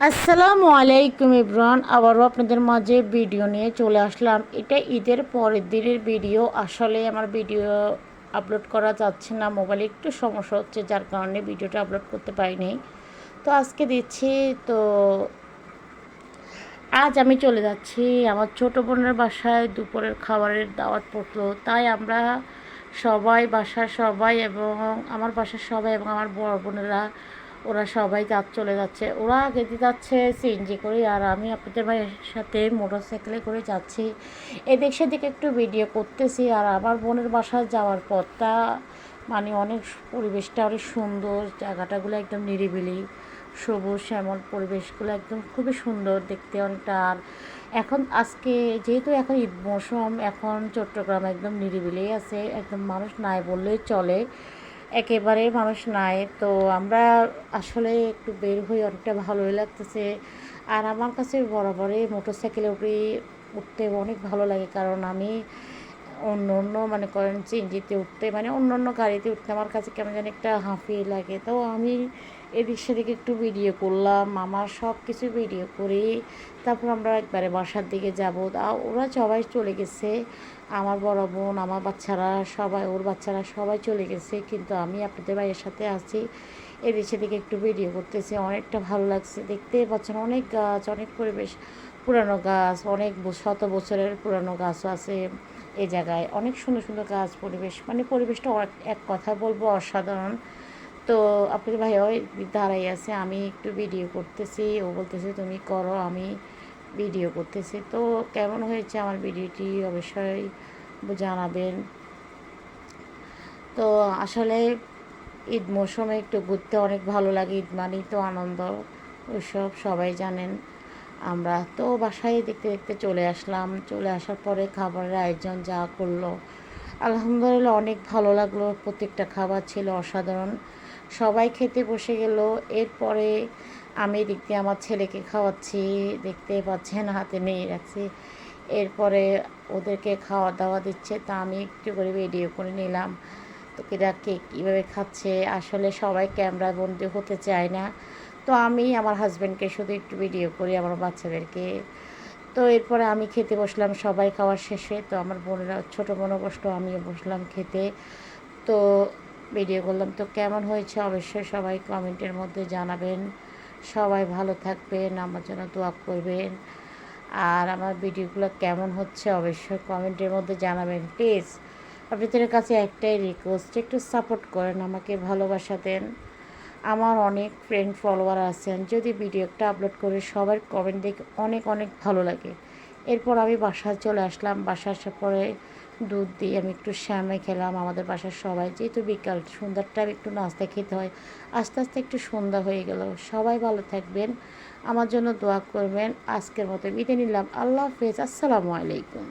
আসসালামু আলাইকুম ইব্রান, আবারও আপনাদের মাঝে ভিডিও নিয়ে চলে আসলাম। এটা ঈদের পরের দিনের ভিডিও। আসলে আমার ভিডিও আপলোড করা যাচ্ছে না, মোবাইলে একটু সমস্যা হচ্ছে, যার কারণে ভিডিওটা আপলোড করতে পারিনি। তো আজকে দিচ্ছি। তো আজ আমি চলে যাচ্ছি আমার ছোটো বোনের বাসায়। দুপুরের খাবারের দাওয়াত পড়লো, তাই আমরা সবাই, বাসার সবাই এবং আমার বাসার সবাই এবং আমার বড় বোনেরা, ওরা সবাই চলে যাচ্ছে। ওরা আগে যাচ্ছে সিএনজি করে, আর আমি আপনাদের ভাইয়ের সাথে মোটরসাইকেলে করে যাচ্ছি। এদিক সেদিক একটু ভিডিও করতেছি। আর আমার বোনের বাসায় যাওয়ার পথটা মানে অনেক, পরিবেশটা অনেক সুন্দর, জায়গাটাগুলো একদম নিরিবিলি, সবুজ শ্যামল, পরিবেশগুলো একদম খুবই সুন্দর দেখতে অনেকটা। আর এখন আজকে যেহেতু এখন ঈদ মৌসুম, এখন চট্টগ্রাম একদম নিরিবিলি আছে, একদম মানুষ নাই বললেই চলে, একেবারে মানুষ নাই। তো আমরা আসলে একটু বের হয়ে অনেকটা ভালোই লাগতেছে। আর আমার কাছে বরাবরই মোটরসাইকেলে উঠতে অনেক ভালো লাগে, কারণ আমি অন্য অন্য মনে করেন চিনজিতে উঠতে, মানে অন্য অন্য গাড়িতে উঠতে আমার কাছে কেমন যেন একটা হাঁফি লাগে। তো আমি এদিক সেদিকে একটু ভিডিও করলাম, আমার সব কিছু ভিডিও করি। তারপর আমরা একবারে বাসার দিকে যাবো। ওরা সবাই চলে গেছে, আমার বড় বোন, আমার বাচ্চারা সবাই, ওর বাচ্চারা সবাই চলে গেছে, কিন্তু আমি আপনাদের ভাইয়ের সাথে আছি। এদিক সেদিকে একটু ভিডিও করতেছি, অনেকটা ভালো লাগছে। দেখতে পাচ্ছেন অনেক গাছ, অনেক পরিবেশ, পুরানো গাছ, অনেক শত বছরের পুরানো গাছও আছে এই জায়গায়। অনেক সুন্দর সুন্দর গাছ, পরিবেশ, মানে পরিবেশটা এক কথা বলবো অসাধারণ। তো আপনার ভাই ওই দাঁড়াই আছে, আমি একটু ভিডিও করতেছি, ও বলতেছে তুমি করো, আমি ভিডিও করতেছি। তো কেমন হয়েছে আমার ভিডিওটি অবশ্যই জানাবেন। তো আসলে ঈদ মৌসুমে একটু ঘুরতে অনেক ভালো লাগে, ঈদ মানেই তো আনন্দ উৎসব, সবাই জানেন। আমরা তো বাসায় দেখতে দেখতে চলে আসলাম। চলে আসার পরে খাবারের আয়োজন যা করলো, আলহামদুলিল্লাহ অনেক ভালো লাগলো। প্রত্যেকটা খাবার ছিল অসাধারণ। সবাই খেতে বসে গেল। এরপরে আমি এদিক দিয়ে আমার ছেলেকে খাওয়াচ্ছি, দেখতে পাচ্ছেন হাতে নিয়ে রাখছি। এরপরে ওদেরকে খাওয়া দাওয়া দিচ্ছে, তা আমি একটু করে ভিডিও করে নিলাম। তো এরা কে কীভাবে খাচ্ছে, আসলে সবাই ক্যামেরা বন্দি হতে চায় না। তো আমি আমার হাজব্যান্ডকে শুধু একটু ভিডিও করি, আমার বাচ্চাদেরকে। তো এরপরে আমি খেতে বসলাম, সবাই খাওয়ার শেষে। তো আমার বোনেরা, ছোটো বোনও বসলো, আমিও বসলাম খেতে। তো ভিডিও করলাম। তো কেমন হয়েছে অবশ্যই সবাই কমেন্টের মধ্যে জানাবেন। সবাই ভালো থাকবেন, আমার জন্য দোয়া করবেন। আর আমার ভিডিওগুলো কেমন হচ্ছে অবশ্যই কমেন্টের মধ্যে জানাবেন প্লিজ। আপনাদের কাছে একটাই রিকোয়েস্ট, একটু সাপোর্ট করেন, আমাকে ভালোবাসা দেন। আমার অনেক ফ্রেন্ড ফলোয়ার আছেন, যদি ভিডিও একটা আপলোড করে সবার কমেন্ট দেখে অনেক অনেক ভালো লাগে। এরপর আমি বাসায় চলে আসলাম। বাসায় আসার পরে দুধ দিয়ে আমি একটু শ্যামে খেলাম। আমাদের বাসার সবাই, যেহেতু বিকাল সন্ধ্যার টাইম একটু নাস্তা খেতে হয়, আস্তে আস্তে একটু সন্ধ্যা হয়ে গেল। সবাই ভালো থাকবেন, আমার জন্য দোয়া করবেন। আজকের মতো বিদায় নিলাম। আল্লাহ হাফেজ, আসসালামু আলাইকুম।